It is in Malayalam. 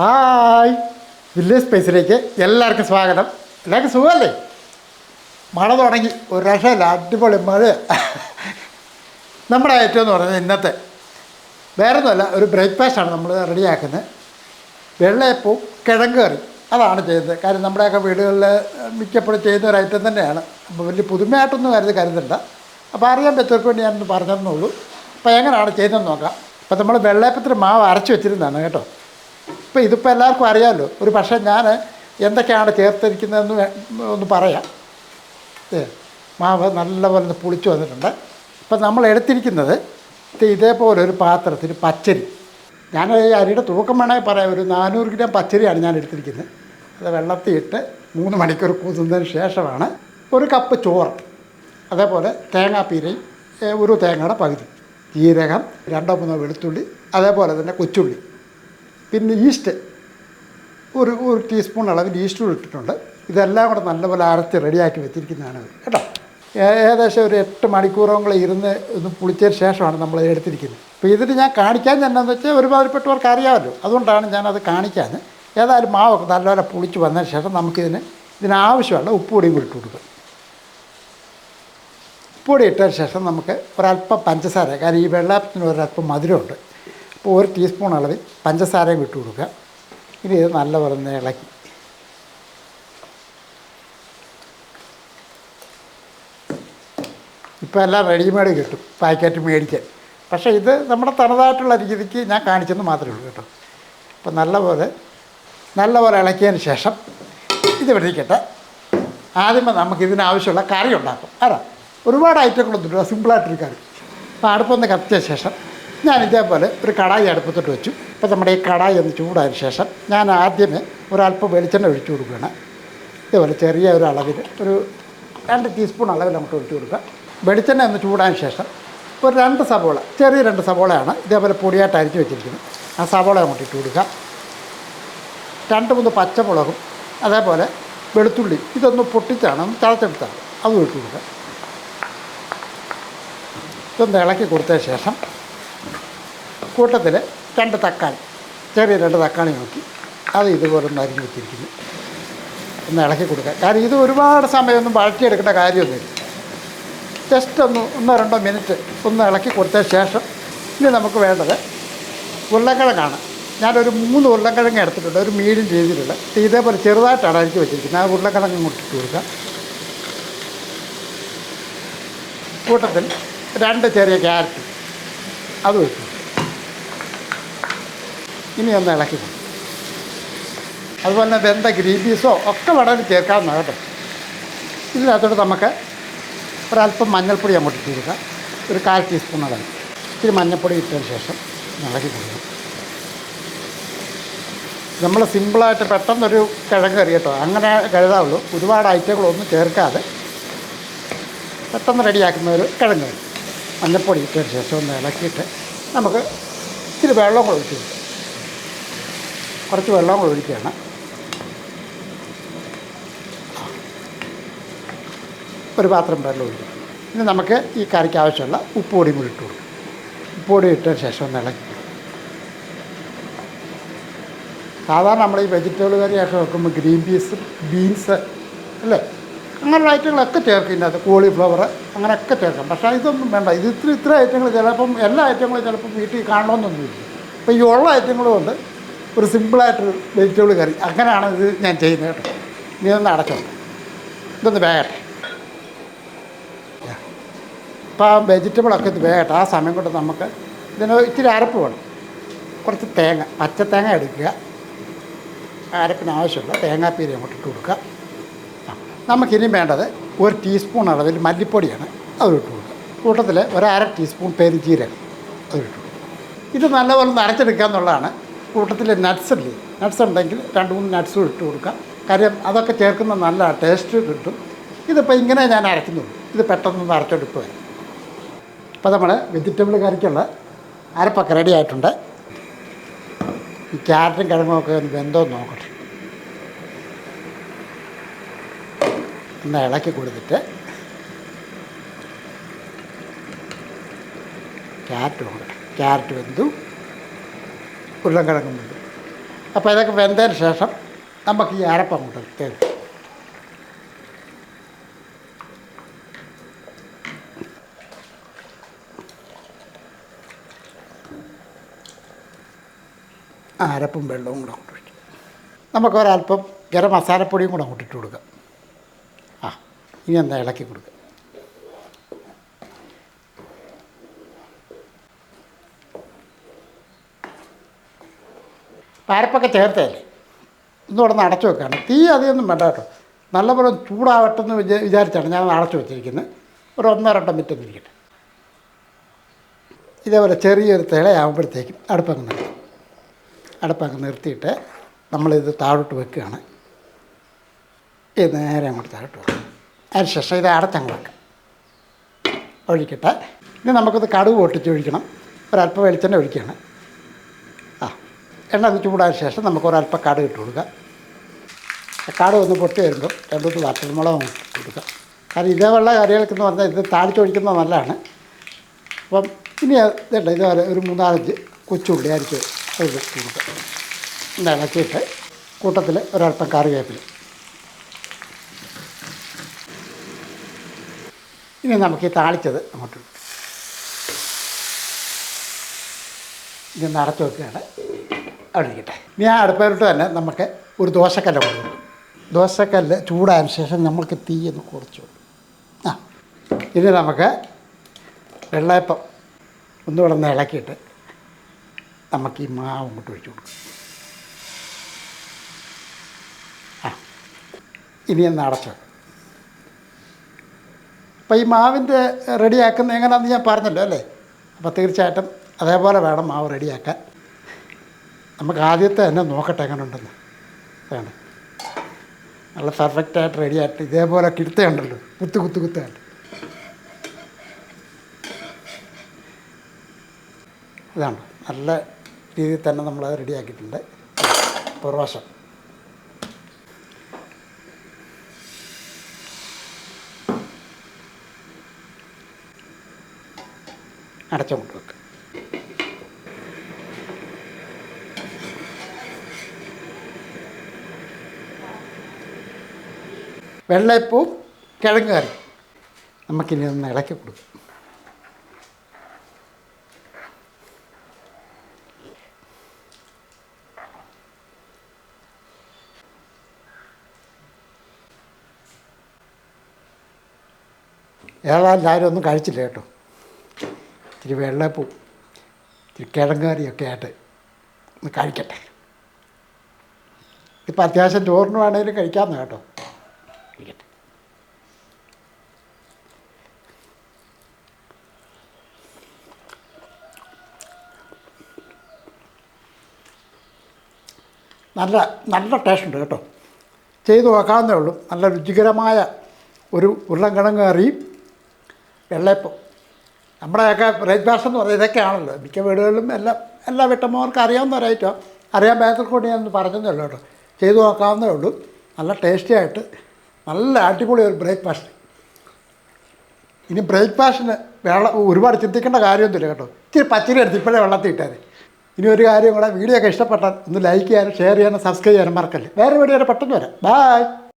ഹായ്, വില്ലേജ് സ്പേസിലേക്ക് എല്ലാവർക്കും സ്വാഗതം. എല്ലാവർക്കും സുഖമല്ലേ? മഴ തുടങ്ങി, ഒരു രക്ഷയില്ല, അടിപൊളി മഴ. നമ്മുടെ ഏറ്റവും എന്ന് പറയുന്നത് ഇന്നത്തെ വേറെ ഒന്നുമല്ല, ഒരു ബ്രേക്ക്ഫാസ്റ്റാണ് നമ്മൾ റെഡിയാക്കുന്നത്. വെള്ളയപ്പവും കിഴങ്ങ് കറി അതാണ് ചെയ്യുന്നത്. കാര്യം നമ്മുടെയൊക്കെ വീടുകളിൽ മിക്കപ്പോഴും ചെയ്യുന്ന ഒരു ഐറ്റം തന്നെയാണ്. അപ്പോൾ വലിയ പുതുമയായിട്ടൊന്നും കരുതണ്ട. അപ്പോൾ അറിയാൻ പറ്റുന്നവർക്ക് വേണ്ടി ഞാനൊന്ന് പറഞ്ഞെന്നുള്ളൂ. അപ്പോൾ എങ്ങനെയാണ് ചെയ്യുന്നതെന്ന് നോക്കാം. അപ്പോൾ നമ്മൾ വെള്ളയപ്പത്തിന് മാവ് അരച്ച് വെച്ചിരുന്നതാണ് കേട്ടോ. ഇപ്പോൾ ഇതിപ്പോൾ എല്ലാവർക്കും അറിയാമല്ലോ. ഒരു പക്ഷേ ഞാൻ എന്തൊക്കെയാണ് ചേർത്തിരിക്കുന്നതെന്ന് ഒന്ന് പറയാം. മാവ് നല്ലപോലെ പുളിച്ച് വന്നിട്ടുണ്ട്. ഇപ്പം നമ്മൾ എടുത്തിരിക്കുന്നത് ഇതേപോലെ ഒരു പാത്രത്തിൽ പച്ചരി. ഞാൻ ഈ അരിയുടെ തൂക്കം വേണമെങ്കിൽ പറയാം, ഒരു 400 ഗ്രാം പച്ചരിയാണ് ഞാൻ എടുത്തിരിക്കുന്നത്. അത് വെള്ളത്തിൽ ഇട്ട് 3 മണിക്കൂർ കുതിർന്നതിന് ശേഷമാണ്. ഒരു കപ്പ് ചോറ്, അതേപോലെ തേങ്ങാപ്പീരയും ഒരു തേങ്ങയുടെ പകുതി, ജീരകം 2-3 വെളുത്തുള്ളി, അതേപോലെ തന്നെ കൊച്ചുള്ളി, പിന്നെ ഈസ്റ്റ് ഒരു ടീസ്പൂൺ അളവിൽ ഈസ്റ്റും ഇട്ടിട്ടുണ്ട്. ഇതെല്ലാം കൂടെ നല്ലപോലെ അരച്ച് റെഡിയാക്കി വെച്ചിരിക്കുന്നതാണ് കേട്ടോ. ഏകദേശം ഒരു 8 മണിക്കൂറോളം ഇരുന്ന് ഒന്ന് പുളിച്ചതിന് ശേഷമാണ് നമ്മൾ എടുത്തിരിക്കുന്നത്. അപ്പോൾ ഇതിന് ഞാൻ കാണിക്കാൻ എന്നാന്ന് വെച്ചാൽ ഒരുമാതിരിപ്പെട്ടവർക്ക് അറിയാമല്ലോ, അതുകൊണ്ടാണ് ഞാനത് കാണിക്കാൻ. ഏതായാലും മാവൊക്കെ നല്ലപോലെ പുളിച്ച് വന്നതിന് ശേഷം ഇതിനാവശ്യമുള്ള ഉപ്പുപൊടിയും കൂടി ഇട്ട് കൊടുക്കും. ഉപ്പുപൊടി ഇട്ടതിന് ശേഷം നമുക്ക് ഒരല്പം പഞ്ചസാര, കാരണം ഈ വെള്ളത്തിന് ഒരല്പം മധുരമുണ്ട്. അപ്പോൾ 1 ടീസ്പൂൺ അളവിൽ പഞ്ചസാരയും ഇട്ട് കൊടുക്കുക. ഇനി ഇത് നല്ലപോലെ ഒന്ന് ഇളക്കി ഇപ്പോൾ എല്ലാം റെഡിമെയ്ഡ് കിട്ടും, പാക്കറ്റ് മേടിക്കാൻ. പക്ഷേ ഇത് നമ്മുടെ തനതായിട്ടുള്ള രീതിക്ക് ഞാൻ കാണിച്ചെന്ന് മാത്രമേ ഉള്ളൂ കേട്ടോ. അപ്പോൾ നല്ലപോലെ ഇളക്കിയതിന് ശേഷം ഇത് വെടിക്കട്ടെ. ആദ്യമേ നമുക്ക് ഇതിനാവശ്യമുള്ള കറി ഉണ്ടാക്കും. ഒരുപാട് ഐറ്റങ്ങളൊന്നുമില്ല, സിമ്പിളായിട്ടൊരു കറി. അപ്പോൾ അടുപ്പൊന്ന് കത്തിച്ച ശേഷം ഞാൻ ഇതേപോലെ ഒരു കടായി അടുപ്പത്തോട്ട് വെച്ചു. ഇപ്പോൾ നമ്മുടെ ഈ കടായി ഒന്ന് ചൂടായതിന് ശേഷം ഞാൻ ആദ്യമേ ഒരല്പം വെളിച്ചെണ്ണ ഒഴിച്ചു കൊടുക്കുകയാണ്. ഇതേപോലെ ചെറിയ ഒരു അളവിൽ ഒരു 2 ടീസ്പൂൺ അളവിൽ നമുക്ക് ഒഴിച്ചു കൊടുക്കുക. വെളിച്ചെണ്ണ ഒന്ന് ചൂടായതിന് ശേഷം ഒരു 2 സവോള, ചെറിയ 2 സവോളയാണ് ഇതേപോലെ പൊടിയായിട്ട് അരിച്ച് വെച്ചിരിക്കുന്നത്. ആ സവോള അങ്ങോട്ട് ഇട്ട് കൊടുക്കുക. 2-3 പച്ചമുളകും അതേപോലെ വെളുത്തുള്ളി ഇതൊന്ന് പൊട്ടിച്ചാണ്, ഒന്ന് ചതച്ചെടുത്താണ്, അതും ഇട്ട് കൊടുക്കുക. ഇതൊന്ന് ഇളക്കി കൊടുത്തതിന് ശേഷം കൂട്ടത്തിൽ 2 തക്കാളി, ചെറിയ 2 തക്കാളി നോക്കി അത് ഇതുപോലെ ഒന്ന് അരിഞ്ഞ് വെച്ചിരിക്കുന്നു. ഒന്ന് ഇളക്കി കൊടുക്കുക. കാരണം ഇത് ഒരുപാട് സമയമൊന്നും വഴറ്റിയെടുക്കേണ്ട കാര്യമൊന്നുമില്ല. ജസ്റ്റ് 1-2 മിനിറ്റ് ഒന്ന് ഇളക്കി കൊടുത്തതിന് ശേഷം ഇനി നമുക്ക് വേണ്ടത് ഉരുളക്കിഴങ്ങാണ്. ഞാനൊരു 3 ഉരുളക്കിഴങ്ങ് എടുത്തിട്ടുണ്ട്, ഒരു മീഡിയം രീതിയിലുള്ള. ഇതേപോലെ ചെറുതായിട്ടാണ് അരിഞ്ഞ് വെച്ചിരിക്കുന്നത്. ആ ഉരുളക്കിഴങ്ങ് ഇട്ട് കൊടുക്കുക. കൂട്ടത്തിൽ 2 ചെറിയ ക്യാരറ്റ് അത് വെച്ചു. ഇനി ഒന്ന് ഇളക്കി കൊടുക്കും. അതുപോലെ തന്നെ വെന്ത ഗ്രീൻ പീസോ ഒക്കെ വേണമെങ്കിൽ ചേർക്കാവുന്ന കേട്ടോ. ഇതിനകത്തോട്ട് നമുക്ക് ഒരല്പം മഞ്ഞൾപ്പൊടി അങ്ങോട്ട് ഇട്ട് കൊടുക്കുക. ഒരു 1/4 ടീസ്പൂൺ അളവ് ഇത്തിരി മഞ്ഞൾപ്പൊടി ഇട്ടതിന് ശേഷം ഇളക്കി കൊടുക്കുക. നമ്മൾ സിമ്പിളായിട്ട് പെട്ടെന്നൊരു കിഴങ്ങ് കറി കേട്ടോ, അങ്ങനെ കരുതാവുള്ളൂ. ഒരുപാട് ഐറ്റങ്ങളൊന്നും ചേർക്കാതെ പെട്ടെന്ന് റെഡിയാക്കുന്ന ഒരു കിഴങ്ങ് കറി. മഞ്ഞൾപ്പൊടി ഇട്ടതിന് ശേഷം ഒന്ന് ഇളക്കിയിട്ട് നമുക്ക് ഇത്തിരി വെള്ളം കൂടെ ഒഴിച്ച് കൊടുക്കും. കുറച്ച് വെള്ളം കൂടെ ഒഴിക്കുകയാണ്. ഒരു പാത്രം വെള്ളം ഒഴിക്കും. ഇനി നമുക്ക് ഈ കറിക്ക് ആവശ്യമുള്ള ഉപ്പുപൊടിയും കൂടി ഇട്ട് കൊടുക്കും. ഉപ്പുപൊടി ഇട്ടതിന് ശേഷം ഒന്ന് ഇളക്കി. സാധാരണ നമ്മൾ ഈ വെജിറ്റബിൾ കറിയൊക്കെ വെക്കുമ്പോൾ ഗ്രീൻ പീസ്, ബീൻസ് അല്ലേ, അങ്ങനെയുള്ള ഐറ്റങ്ങളൊക്കെ ചേർക്കും. ഇതിനകത്ത് കോളിഫ്ലവർ അങ്ങനെയൊക്കെ ചേർക്കാം. പക്ഷേ ഇതൊന്നും വേണ്ട. ഇത് ഇത്ര ഐറ്റങ്ങൾ ചിലപ്പം എല്ലാ ഐറ്റങ്ങളും ചിലപ്പം വീട്ടിൽ കാണണമെന്നൊന്നുമില്ല. അപ്പോൾ ഈ ഉള്ള ഐറ്റങ്ങളും കൊണ്ട് ഒരു സിമ്പിളായിട്ടൊരു വെജിറ്റബിൾ കറി അങ്ങനെയാണ് ഇത് ഞാൻ ചെയ്യുന്നത് കേട്ടോ. ഇനി ഒന്ന് അടച്ചോട്ടെ, ഇതൊന്ന് വേകട്ടെ. ഇപ്പോൾ ആ വെജിറ്റബിളൊക്കെ ഇത് വേകട്ടെ. ആ സമയം കൊണ്ട് നമുക്ക് ഇതിന് ഇത്തിരി അരപ്പ് വേണം. കുറച്ച് തേങ്ങ, പച്ചത്തേങ്ങ എടുക്കുക. അരപ്പിന് ആവശ്യമുള്ള തേങ്ങാപ്പീര അങ്ങോട്ട് ഇട്ട് കൊടുക്കുക. നമുക്കിനി വേണ്ടത് 1 ടീസ്പൂൺ അളവിൽ മല്ലിപ്പൊടിയാണ്, അത് ഇട്ട് കൊടുക്കുക. കൂട്ടത്തിൽ 1/2 ടീസ്പൂൺ പെരുംജീരകം അത് ഇട്ട് കൊടുക്കുക. ഇത് നല്ലപോലെ ഒന്ന് അരച്ചെടുക്കുക എന്നുള്ളതാണ്. കൂട്ടത്തിൽ നട്ട്സ് ഇല്ലേ, നട്ട്സ് ഉണ്ടെങ്കിൽ 2-3 നട്ട്സും ഇട്ട് കൊടുക്കുക. കാര്യം അതൊക്കെ ചേർക്കുന്ന നല്ല ടേസ്റ്റ് കിട്ടും. ഇതിപ്പോൾ ഇങ്ങനെ ഞാൻ അരയ്ക്കുന്നുള്ളൂ. ഇത് പെട്ടെന്നൊന്ന് അരച്ചെടുപ്പ് വരും. അപ്പോൾ നമ്മൾ വെജിറ്റബിൾ കറിക്കുള്ള അരപ്പൊക്കെ റെഡി ആയിട്ടുണ്ട്. ഈ ക്യാരറ്റും കിഴങ്ങുമൊക്കെ ഒന്ന് വെന്തോ നോക്കട്ടെ. ഒന്ന് ഇളക്കി കൊടുത്തിട്ട് ക്യാരറ്റ് നോക്കട്ടെ. ക്യാരറ്റ് വെന്തു, ഉരുളക്കിഴങ്ങും വെന്തു. അപ്പോൾ ഇതൊക്കെ വെന്തതിന് ശേഷം നമുക്ക് ഈ അരപ്പം കൊണ്ട് തരും. അരപ്പും വെള്ളവും കൂടെ അങ്ങോട്ട് വയ്ക്കും. നമുക്കൊരല്പം ഗരം മസാലപ്പൊടിയും കൂടെ അങ്ങോട്ട് ഇട്ട് കൊടുക്കാം. ഇനി എന്താ ഇളക്കി കൊടുക്കുക. അരപ്പൊക്കെ ചേർത്തല്ലേ ഒന്നുകൂടെ ഒന്ന് അടച്ചു വെക്കുകയാണ്. തീ അധികമൊന്നും വേണ്ട കേട്ടോ, നല്ലപോലെ ചൂടാവട്ടെന്ന് വിചാരിച്ചാണ് ഞാൻ അടച്ചു വെച്ചിരിക്കുന്നത്. ഒരു 1-2 മിനിറ്റ് ഒന്ന് ഇരിക്കട്ടെ. ഇതേപോലെ ചെറിയൊരു തിളയാകുമ്പോഴത്തേക്കും അടുപ്പങ്ങ് നിർത്തിയിട്ട് നമ്മളിത് താഴോട്ട് വെക്കുകയാണ്. ഇത് നേരെ അങ്ങോട്ട് താഴോട്ട് വെക്കും. അതിന് ശേഷം ഇത് അടച്ചങ്ങ് വെക്കാം. ഒഴിക്കട്ടെ. ഇനി നമുക്കിത് കടുക് പൊട്ടിച്ച് ഒഴിക്കണം. ഒരല്പം വെളിച്ചെണ്ണ ഒഴിക്കുകയാണ്. എണ്ണ അത് ചൂടായ ശേഷം നമുക്ക് ഒരല്പം കടുക് ഇട്ട് കൊടുക്കാം. കടുക് ഒന്ന് പൊട്ടി വരുമ്പോൾ 2-3 വറ്റൽമുളകും കൊടുക്കാം. കാരണം ഇതേപോലുള്ള കറികൾക്കെന്ന് പറഞ്ഞാൽ ഇത് താളിച്ചൊഴിക്കുന്നത് നല്ലതാണ്. അപ്പം ഇനി ഇതുണ്ട്, ഇതുപോലെ ഒരു 3-4 കൊച്ചുള്ളി അരിച്ച് അത് കൊടുക്കാം. ഇളക്കിയിട്ട് കൂട്ടത്തിൽ ഒരല്പം കറിവേപ്പില. ഇനി നമുക്ക് ഈ താളിച്ചത് അങ്ങോട്ട് ഇതൊന്ന് അടച്ചു വെക്കുകയാണ്. അവിടെ ഇരിക്കട്ടെ. ഇനി ആ അടുപ്പിലോട്ട് തന്നെ നമുക്ക് ഒരു ദോശക്കല്ല് കൊടുക്കും. ദോശക്കല്ല് ചൂടായതിനു ശേഷം നമുക്ക് തീയൊന്ന് കുറച്ച് കൊടുക്കും. ഇനി നമുക്ക് വെള്ളയപ്പം ഒന്നുകൂടെ ഒന്ന് ഇളക്കിയിട്ട് നമുക്ക് ഈ മാവ് അങ്ങോട്ട് ഒഴിച്ച് കൊടുക്കും. ഇനി ഒന്ന് അടച്ചു വെക്കും. അപ്പോൾ ഈ മാവിൻ്റെ റെഡിയാക്കുന്നത് എങ്ങനെയാണെന്ന് ഞാൻ പറഞ്ഞല്ലോ അല്ലേ. അപ്പോൾ തീർച്ചയായിട്ടും അതേപോലെ വേണം മാവ് റെഡിയാക്കാൻ. നമുക്ക് ആദ്യത്തെ തന്നെ നോക്കട്ടെ എങ്ങനെ ഉണ്ടെന്ന്. അതാണ് നല്ല പെർഫെക്റ്റായിട്ട് റെഡിയായിട്ട് ഇതേപോലെ കിടുത്തുണ്ടല്ലോ, കുത്തുകയായിട്ട്. ഇതാണ് നല്ല രീതിയിൽ തന്നെ നമ്മളത് റെഡിയാക്കിയിട്ടുണ്ട്. പുറവശം അടച്ചുകൊണ്ട് വെക്കുക. വെള്ളയപ്പവും കിഴങ്ങ് കറി നമുക്കിനി ഒന്ന് ഇളക്കി കൊടുക്കും. ഏതായാലും ആരും ഒന്നും കഴിച്ചില്ല കേട്ടോ. ഇത്തിരി വെള്ളയപ്പവും ഇത്തിരി കിഴങ്ങ് കറിയൊക്കെ ആയിട്ട് ഒന്ന് കഴിക്കട്ടെ. ഇപ്പം അത്യാവശ്യം ചോറിന് വേണമെങ്കിലും കഴിക്കാമെന്ന് കേട്ടോ. കഴിക്കട്ടെ. നല്ല ടേസ്റ്റ് ഉണ്ട് കേട്ടോ. ചെയ്ത് നോക്കാവുന്നേ ഉള്ളൂ. നല്ല രുചികരമായ ഒരു ഉരുളൻകിഴങ്ങ് കറിയും വെള്ളയപ്പം. നമ്മുടെയൊക്കെ ബ്രേക്ക്ഫാസ്റ്റ് എന്ന് പറയുന്നത് ഇതൊക്കെയാണല്ലോ. മിക്ക വീടുകളിലും എല്ലാ വീട്ടമ്മമാർക്കും അറിയാവുന്ന ഒരൈറ്റം. അറിയാൻ ബാക്കിൽ കൂടി ഞാനൊന്ന് പറഞ്ഞതേ ഉള്ളൂ കേട്ടോ. ചെയ്ത് നോക്കാവുന്നേ ഉള്ളൂ. നല്ല ടേസ്റ്റി ആയിട്ട് നല്ല അടിപൊളി ഒരു ബ്രേക്ക്ഫാസ്റ്റ്. ഇനി ബ്രേക്ക്ഫാസ്റ്റിന് ഒരുപാട് ചിന്തിക്കേണ്ട കാര്യമൊന്നുമില്ല കേട്ടോ. ഇച്ചിരി പച്ചരി എടുത്ത് ഇപ്പോഴേ വെള്ളത്തിൽ ഇട്ടാൽ. ഇനി ഒരു കാര്യം കൂടെ, വീഡിയോ ഒക്കെ ഇഷ്ടപ്പെട്ടാൽ ഒന്ന് ലൈക്ക് ചെയ്യാനും ഷെയർ ചെയ്യാനും സബ്സ്ക്രൈബ് ചെയ്യാനും മറക്കല്ലേ. വേറെ വീഡിയോ പെട്ടെന്ന് വരാം. ബായ്.